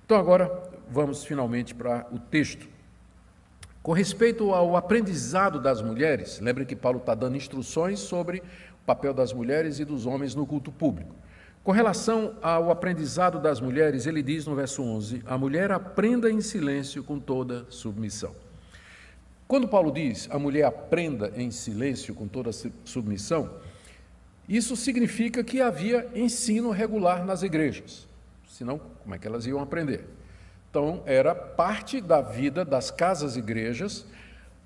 Então agora vamos finalmente para o texto. Com respeito ao aprendizado das mulheres, lembrem que Paulo está dando instruções sobre o papel das mulheres e dos homens no culto público. Com relação ao aprendizado das mulheres, ele diz no verso 11, a mulher aprenda em silêncio com toda submissão. Quando Paulo diz a mulher aprenda em silêncio com toda submissão, isso significa que havia ensino regular nas igrejas, senão como é que elas iam aprender? Então, era parte da vida das casas-igrejas,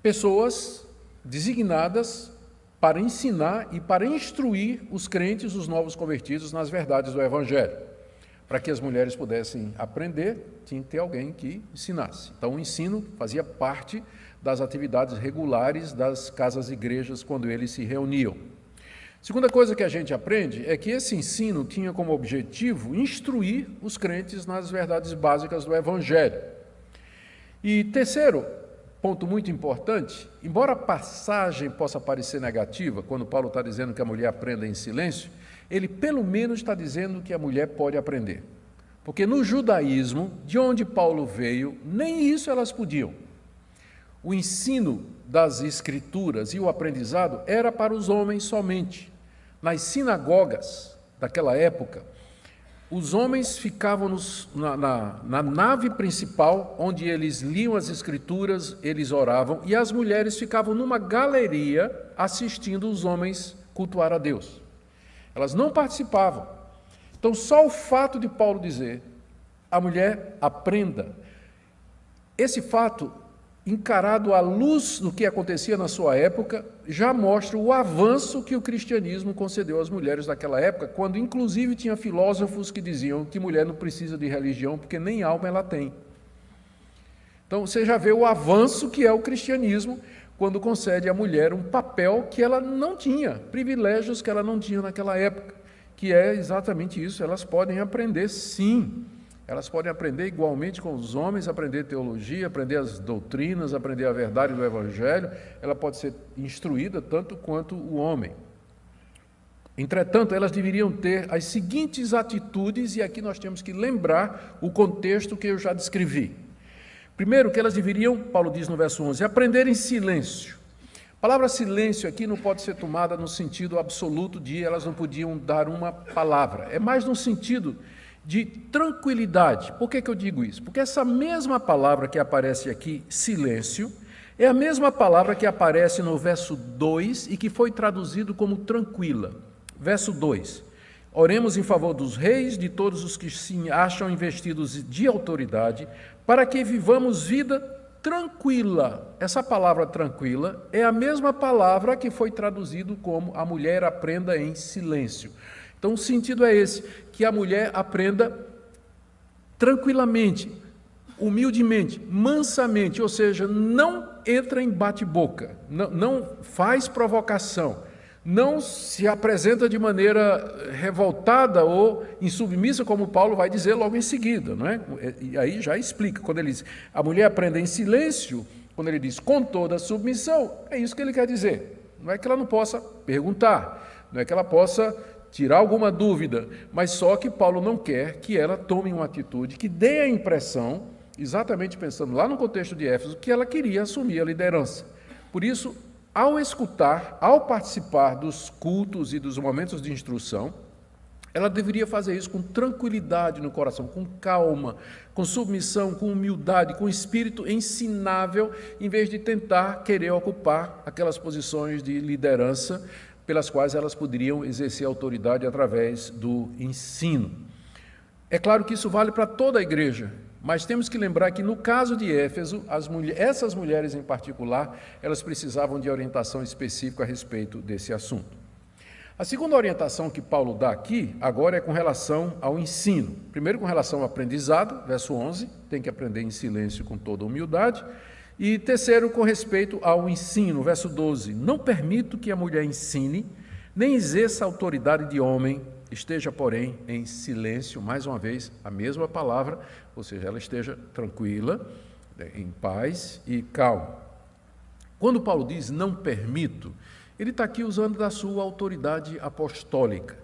pessoas designadas para ensinar e para instruir os crentes, os novos convertidos, nas verdades do Evangelho. Para que as mulheres pudessem aprender, tinha que ter alguém que ensinasse. Então, o ensino fazia parte das atividades regulares das casas-igrejas quando eles se reuniam. Segunda coisa que a gente aprende é que esse ensino tinha como objetivo instruir os crentes nas verdades básicas do Evangelho. E terceiro, ponto muito importante, embora a passagem possa parecer negativa, quando Paulo está dizendo que a mulher aprenda em silêncio, ele pelo menos está dizendo que a mulher pode aprender. Porque no judaísmo, de onde Paulo veio, nem isso elas podiam. O ensino das Escrituras e o aprendizado era para os homens somente. Nas sinagogas daquela época, os homens ficavam na nave principal, onde eles liam as Escrituras, eles oravam, e as mulheres ficavam numa galeria assistindo os homens cultuar a Deus. Elas não participavam. Então, só o fato de Paulo dizer, a mulher aprenda, esse fato, encarado à luz do que acontecia na sua época, já mostra o avanço que o cristianismo concedeu às mulheres daquela época, quando inclusive tinha filósofos que diziam que mulher não precisa de religião, porque nem alma ela tem. Então você já vê o avanço que é o cristianismo, quando concede à mulher um papel que ela não tinha, privilégios que ela não tinha naquela época, que é exatamente isso, elas podem aprender sim. Elas podem aprender igualmente com os homens, aprender teologia, aprender as doutrinas, aprender a verdade do Evangelho. Ela pode ser instruída tanto quanto o homem. Entretanto, elas deveriam ter as seguintes atitudes, e aqui nós temos que lembrar o contexto que eu já descrevi. Primeiro, que elas deveriam, Paulo diz no verso 11, aprender em silêncio. A palavra silêncio aqui não pode ser tomada no sentido absoluto de elas não podiam dar uma palavra. É mais no sentido de tranquilidade. Por que eu digo isso? Porque essa mesma palavra que aparece aqui, silêncio, é a mesma palavra que aparece no verso 2 e que foi traduzido como tranquila. Verso 2. Oremos em favor dos reis, de todos os que se acham investidos de autoridade, para que vivamos vida tranquila. Essa palavra tranquila é a mesma palavra que foi traduzido como a mulher aprenda em silêncio. Então, o sentido é esse, que a mulher aprenda tranquilamente, humildemente, mansamente, ou seja, não entra em bate-boca, não faz provocação, não se apresenta de maneira revoltada ou insubmissa, como Paulo vai dizer logo em seguida, não é? E aí já explica, quando ele diz, a mulher aprenda em silêncio, quando ele diz com toda submissão, é isso que ele quer dizer. Não é que ela não possa perguntar, não é que ela possa tirar alguma dúvida, mas só que Paulo não quer que ela tome uma atitude que dê a impressão, exatamente pensando lá no contexto de Éfeso, que ela queria assumir a liderança. Por isso, ao escutar, ao participar dos cultos e dos momentos de instrução, ela deveria fazer isso com tranquilidade no coração, com calma, com submissão, com humildade, com espírito ensinável, em vez de tentar querer ocupar aquelas posições de liderança pelas quais elas poderiam exercer autoridade através do ensino. É claro que isso vale para toda a igreja, mas temos que lembrar que no caso de Éfeso, essas mulheres em particular, elas precisavam de orientação específica a respeito desse assunto. A segunda orientação que Paulo dá aqui, agora é com relação ao ensino. Primeiro com relação ao aprendizado, verso 11, tem que aprender em silêncio com toda humildade. E terceiro, com respeito ao ensino, verso 12, não permito que a mulher ensine, nem exerça autoridade de homem, esteja, porém, em silêncio, mais uma vez, a mesma palavra, ou seja, ela esteja tranquila, em paz e calma. Quando Paulo diz não permito, ele está aqui usando da sua autoridade apostólica.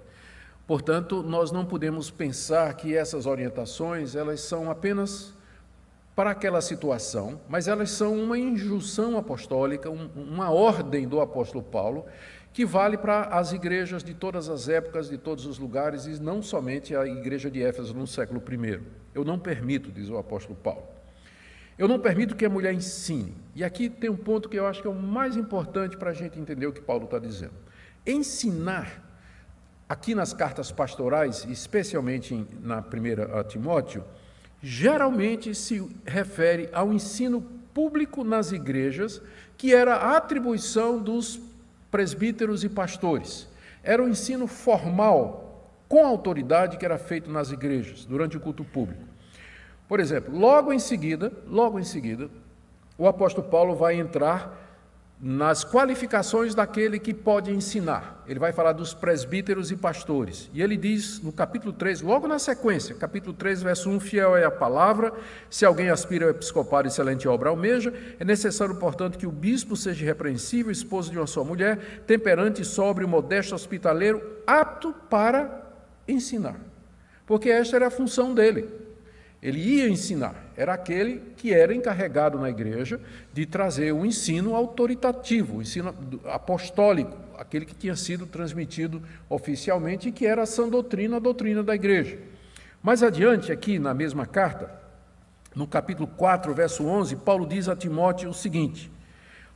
Portanto, nós não podemos pensar que essas orientações elas são apenas para aquela situação, mas elas são uma injunção apostólica, uma ordem do apóstolo Paulo, que vale para as igrejas de todas as épocas, de todos os lugares, e não somente a igreja de Éfeso no século I. Eu não permito, diz o apóstolo Paulo, eu não permito que a mulher ensine. E aqui tem um ponto que eu acho que é o mais importante para a gente entender o que Paulo está dizendo. Ensinar, aqui nas cartas pastorais, especialmente na primeira a Timóteo, geralmente se refere ao ensino público nas igrejas, que era a atribuição dos presbíteros e pastores. Era o ensino formal, com autoridade, que era feito nas igrejas, durante o culto público. Por exemplo, logo em seguida, o apóstolo Paulo vai entrar nas qualificações daquele que pode ensinar. Ele vai falar dos presbíteros e pastores. E ele diz no capítulo 3, logo na sequência, capítulo 3, verso 1, fiel é a palavra, se alguém aspira ao episcopado, excelente obra almeja, é necessário, portanto, que o bispo seja irrepreensível, esposo de uma só mulher, temperante, sóbrio, modesto, hospitaleiro, apto para ensinar. Porque esta era a função dele. Ele ia ensinar, era aquele que era encarregado na igreja de trazer um ensino autoritativo, um ensino apostólico, aquele que tinha sido transmitido oficialmente e que era a sã doutrina, a doutrina da igreja. Mais adiante, aqui na mesma carta, no capítulo 4, verso 11, Paulo diz a Timóteo o seguinte: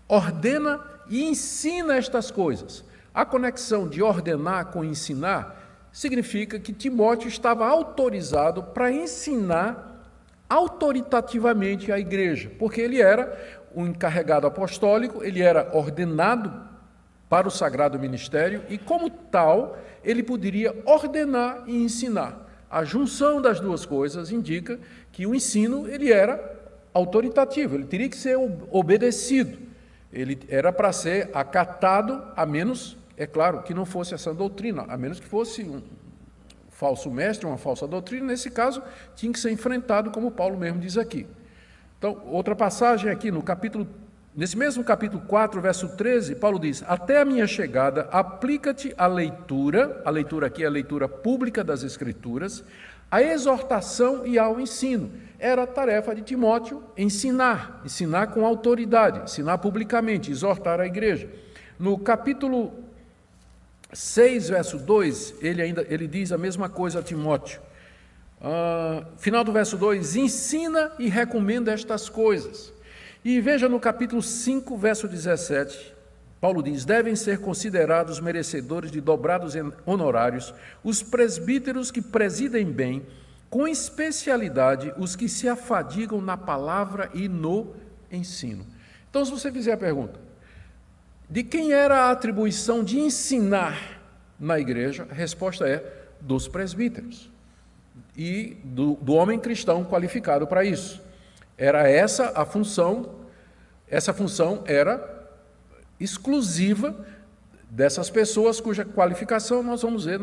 ordena e ensina estas coisas. A conexão de ordenar com ensinar significa que Timóteo estava autorizado para ensinar autoritativamente a igreja, porque ele era um encarregado apostólico, ele era ordenado para o sagrado ministério e, como tal, ele poderia ordenar e ensinar. A junção das duas coisas indica que o ensino ele era autoritativo, ele teria que ser obedecido, ele era para ser acatado, a menos, é claro, que não fosse essa doutrina, a menos que fosse um falso mestre, uma falsa doutrina, nesse caso, tinha que ser enfrentado, como Paulo mesmo diz aqui. Então, outra passagem aqui, nesse mesmo capítulo 4, verso 13, Paulo diz: até a minha chegada, aplica-te a leitura aqui é a leitura pública das Escrituras, a exortação e ao ensino. Era a tarefa de Timóteo ensinar com autoridade, ensinar publicamente, exortar a igreja. No capítulo 6, verso 2, ele diz a mesma coisa a Timóteo. Final do verso 2, ensina e recomenda estas coisas. E veja no capítulo 5, verso 17, Paulo diz: devem ser considerados merecedores de dobrados honorários os presbíteros que presidem bem, com especialidade os que se afadigam na palavra e no ensino. Então, se você fizer a pergunta, de quem era a atribuição de ensinar na igreja? A resposta é dos presbíteros e do homem cristão qualificado para isso. Era essa a função, essa função era exclusiva dessas pessoas cuja qualificação nós vamos ver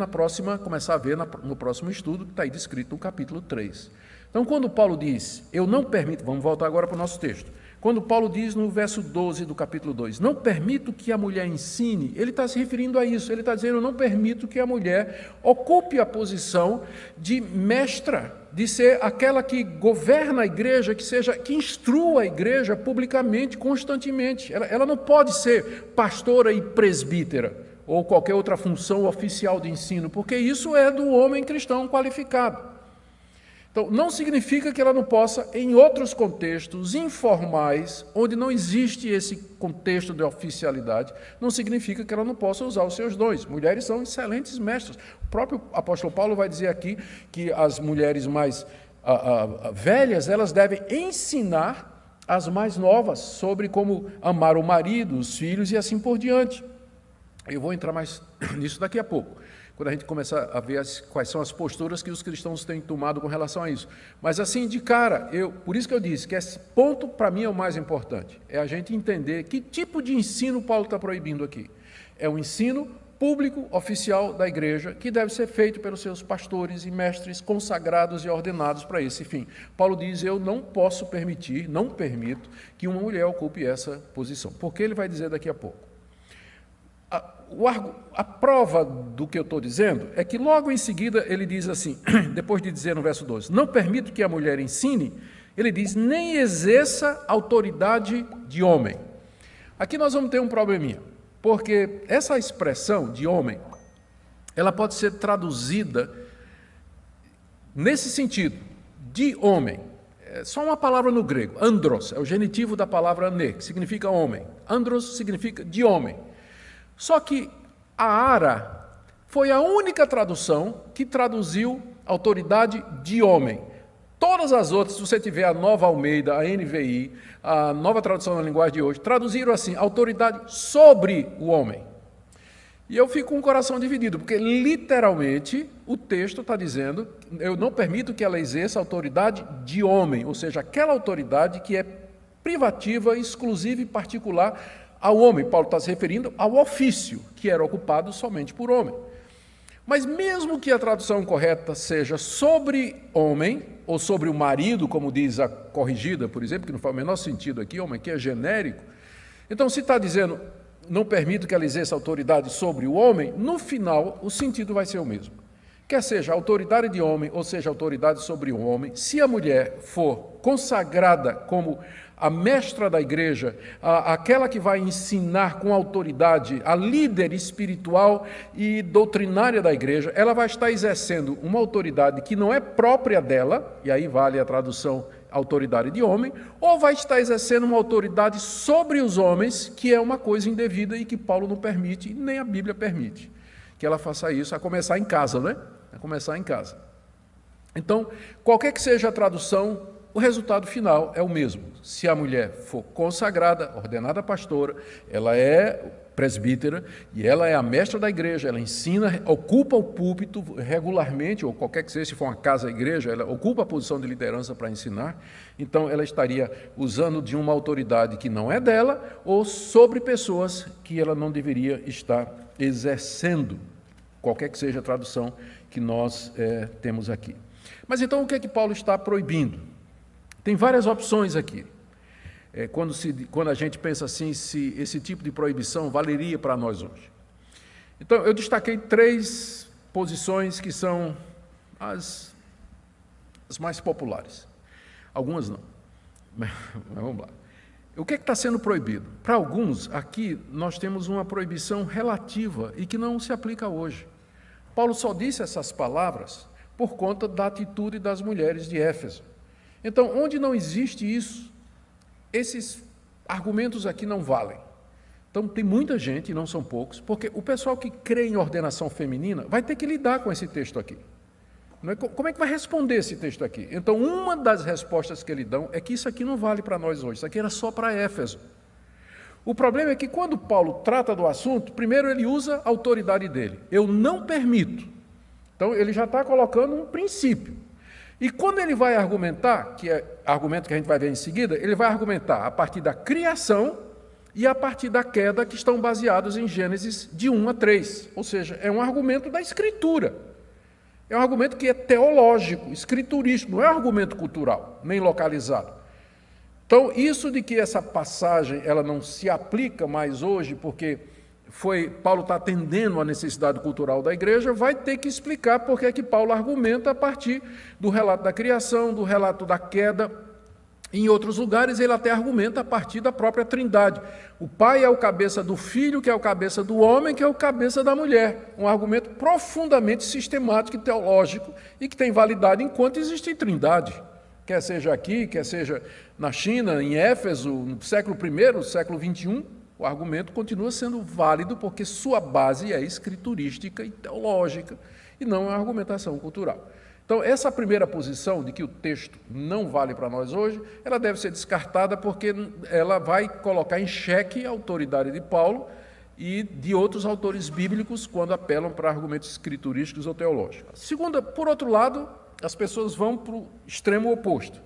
começar a ver no próximo estudo, que está aí descrito no capítulo 3. Então, quando Paulo diz, eu não permito, vamos voltar agora para o nosso texto, quando Paulo diz no verso 12 do capítulo 2, não permito que a mulher ensine, ele está se referindo a isso, ele está dizendo, eu não permito que a mulher ocupe a posição de mestra, de ser aquela que governa a igreja, que instrua a igreja publicamente, constantemente. Ela não pode ser pastora e presbítera, ou qualquer outra função oficial de ensino, porque isso é do homem cristão qualificado. Então, não significa que ela não possa, em outros contextos informais, onde não existe esse contexto de oficialidade, não significa que ela não possa usar os seus dons. Mulheres são excelentes mestras. O próprio apóstolo Paulo vai dizer aqui que as mulheres mais velhas, elas devem ensinar as mais novas sobre como amar o marido, os filhos e assim por diante. Eu vou entrar mais nisso daqui a pouco, quando a gente começar a ver quais são as posturas que os cristãos têm tomado com relação a isso. Mas assim, de cara, por isso que eu disse que esse ponto, para mim, é o mais importante. É a gente entender que tipo de ensino Paulo está proibindo aqui. É o ensino público, oficial da igreja, que deve ser feito pelos seus pastores e mestres consagrados e ordenados para esse fim. Paulo diz, eu não posso permitir, não permito, que uma mulher ocupe essa posição. Porque ele vai dizer daqui a pouco. a prova do que eu estou dizendo é que logo em seguida ele diz assim, depois de dizer no verso 12, não permito que a mulher ensine, ele diz, nem exerça autoridade de homem. Aqui nós vamos ter um probleminha, porque essa expressão de homem, ela pode ser traduzida nesse sentido, de homem. É só uma palavra no grego, andros, é o genitivo da palavra ane, que significa homem. Andros significa de homem. Só que a ara foi a única tradução que traduziu autoridade de homem. Todas as outras, se você tiver a Nova Almeida, a NVI, a nova tradução na linguagem de hoje, traduziram assim, autoridade sobre o homem. E eu fico com o coração dividido, porque literalmente o texto está dizendo, eu não permito que ela exerça autoridade de homem, ou seja, aquela autoridade que é privativa, exclusiva e particular ao homem. Paulo está se referindo ao ofício, que era ocupado somente por homem. Mas mesmo que a tradução correta seja sobre homem, ou sobre o marido, como diz a corrigida, por exemplo, que não faz o menor sentido aqui, homem aqui é genérico, então se está dizendo, não permito que ela exerça autoridade sobre o homem, no final o sentido vai ser o mesmo. Quer seja autoridade de homem, ou seja autoridade sobre o homem, se a mulher for consagrada como a mestra da igreja, aquela que vai ensinar com autoridade, a líder espiritual e doutrinária da igreja, ela vai estar exercendo uma autoridade que não é própria dela, e aí vale a tradução autoridade de homem, ou vai estar exercendo uma autoridade sobre os homens, que é uma coisa indevida e que Paulo não permite, e nem a Bíblia permite que ela faça isso, a começar em casa, né? A começar em casa. Então, qualquer que seja a tradução, o resultado final é o mesmo. Se a mulher for consagrada, ordenada pastora, ela é presbítera e ela é a mestra da igreja, ela ensina, ocupa o púlpito regularmente, ou qualquer que seja, se for uma casa-igreja, ela ocupa a posição de liderança para ensinar, então ela estaria usando de uma autoridade que não é dela, ou sobre pessoas que ela não deveria estar exercendo, qualquer que seja a tradução que nós temos aqui. Mas então o que é que Paulo está proibindo? Tem várias opções aqui. Quando a gente pensa assim, se esse tipo de proibição valeria para nós hoje. Então, eu destaquei 3 posições que são as mais populares. Algumas não, mas vamos lá. O que está sendo proibido? Para alguns, aqui, nós temos uma proibição relativa e que não se aplica hoje. Paulo só disse essas palavras por conta da atitude das mulheres de Éfeso. Então, onde não existe isso, esses argumentos aqui não valem. Então, tem muita gente, e não são poucos, porque o pessoal que crê em ordenação feminina vai ter que lidar com esse texto aqui. Como é que vai responder esse texto aqui? Então, uma das respostas que eles dão é que isso aqui não vale para nós hoje, isso aqui era só para Éfeso. O problema é que quando Paulo trata do assunto, primeiro ele usa a autoridade dele. Eu não permito. Então, ele já está colocando um princípio. E quando ele vai argumentar, que é argumento que a gente vai ver em seguida, ele vai argumentar a partir da criação e a partir da queda, que estão baseados em Gênesis de 1 a 3. Ou seja, é um argumento da Escritura. É um argumento que é teológico, escriturístico, não é um argumento cultural, nem localizado. Então, isso de que essa passagem ela não se aplica mais hoje, porque Paulo está atendendo à necessidade cultural da igreja, vai ter que explicar porque é que Paulo argumenta a partir do relato da criação, do relato da queda. Em outros lugares, ele até argumenta a partir da própria Trindade. O pai é o cabeça do filho, que é o cabeça do homem, que é o cabeça da mulher. Um argumento profundamente sistemático e teológico e que tem validade enquanto existe Trindade. Quer seja aqui, quer seja na China, em Éfeso, no século I, no século XXI, o argumento continua sendo válido porque sua base é escriturística e teológica e não é argumentação cultural. Então, essa primeira posição de que o texto não vale para nós hoje, ela deve ser descartada porque ela vai colocar em xeque a autoridade de Paulo e de outros autores bíblicos quando apelam para argumentos escriturísticos ou teológicos. Segunda, por outro lado, as pessoas vão para o extremo oposto.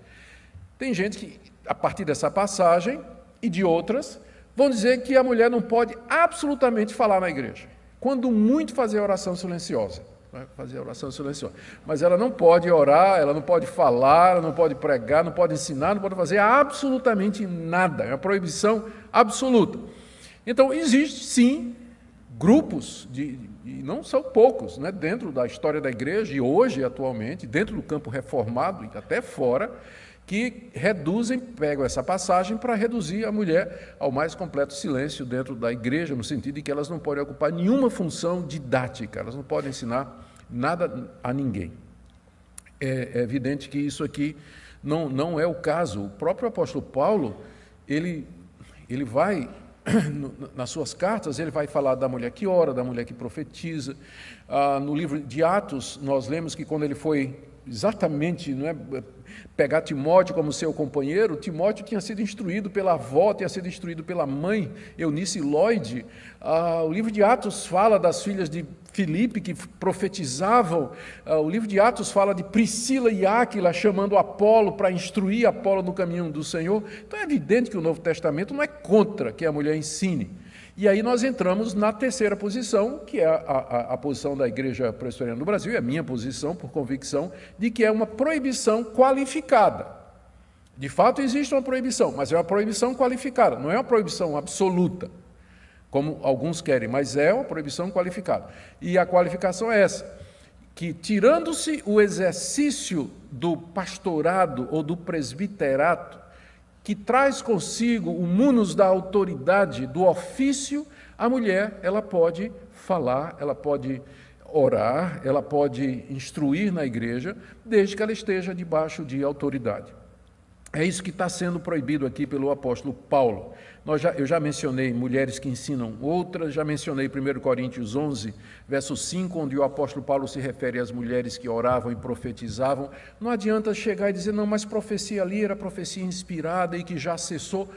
Tem gente que, a partir dessa passagem e de outras, vão dizer que a mulher não pode absolutamente falar na igreja. Quando muito fazer oração silenciosa. Fazer oração silenciosa. Mas ela não pode orar, ela não pode falar, ela não pode pregar, não pode ensinar, não pode fazer absolutamente nada. É uma proibição absoluta. Então, existe, sim, grupos, e não são poucos, né, dentro da história da igreja e hoje, atualmente, dentro do campo reformado e até fora, que pegam essa passagem para reduzir a mulher ao mais completo silêncio dentro da igreja, no sentido de que elas não podem ocupar nenhuma função didática, elas não podem ensinar nada a ninguém. É evidente que isso aqui não é o caso. O próprio apóstolo Paulo, ele vai, nas suas cartas, ele vai falar da mulher que ora, da mulher que profetiza. No livro de Atos, nós lemos que quando ele foi exatamente, não é, pegar Timóteo como seu companheiro, Timóteo tinha sido instruído pela avó, tinha sido instruído pela mãe, Eunice Lloyd. O livro de Atos fala das filhas de Filipe que profetizavam. O livro de Atos fala de Priscila e Áquila chamando Apolo para instruir Apolo no caminho do Senhor. Então é evidente que o Novo Testamento não é contra que a mulher ensine. E aí nós entramos na terceira posição, que é a posição da Igreja Presbiteriana do Brasil, e a minha posição, por convicção, de que é uma proibição qualificada. De fato, existe uma proibição, mas é uma proibição qualificada, não é uma proibição absoluta, como alguns querem, mas é uma proibição qualificada. E a qualificação é essa, que tirando-se o exercício do pastorado ou do presbiterato, que traz consigo o munus da autoridade, do ofício, a mulher, ela pode falar, ela pode orar, ela pode instruir na igreja, desde que ela esteja debaixo de autoridade. É isso que está sendo proibido aqui pelo apóstolo Paulo. Eu já mencionei mulheres que ensinam outras, já mencionei 1 Coríntios 11, verso 5, onde o apóstolo Paulo se refere às mulheres que oravam e profetizavam. Não adianta chegar e dizer, não, mas profecia ali era profecia inspirada e que já cessou.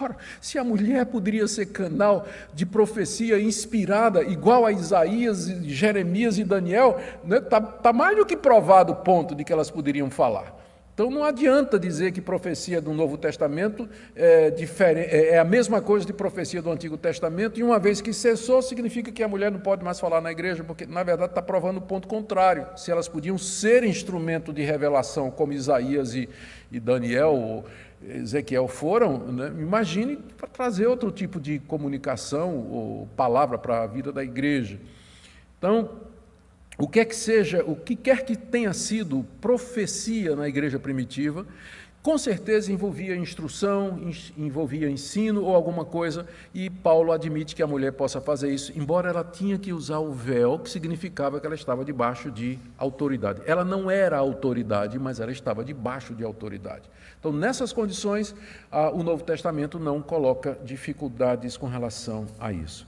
Ora, se a mulher poderia ser canal de profecia inspirada, igual a Isaías, Jeremias e Daniel, né, tá mais do que provado o ponto de que elas poderiam falar. Então não adianta dizer que profecia do Novo Testamento é a mesma coisa de profecia do Antigo Testamento, e uma vez que cessou, significa que a mulher não pode mais falar na igreja, porque na verdade está provando o ponto contrário. Se elas podiam ser instrumento de revelação, como Isaías e Daniel ou Ezequiel foram, né, imagine para trazer outro tipo de comunicação ou palavra para a vida da igreja. Então, o que quer que tenha sido profecia na igreja primitiva, com certeza envolvia instrução, envolvia ensino ou alguma coisa, e Paulo admite que a mulher possa fazer isso, embora ela tinha que usar o véu, que significava que ela estava debaixo de autoridade. Ela não era autoridade, mas ela estava debaixo de autoridade. Então, nessas condições, o Novo Testamento não coloca dificuldades com relação a isso.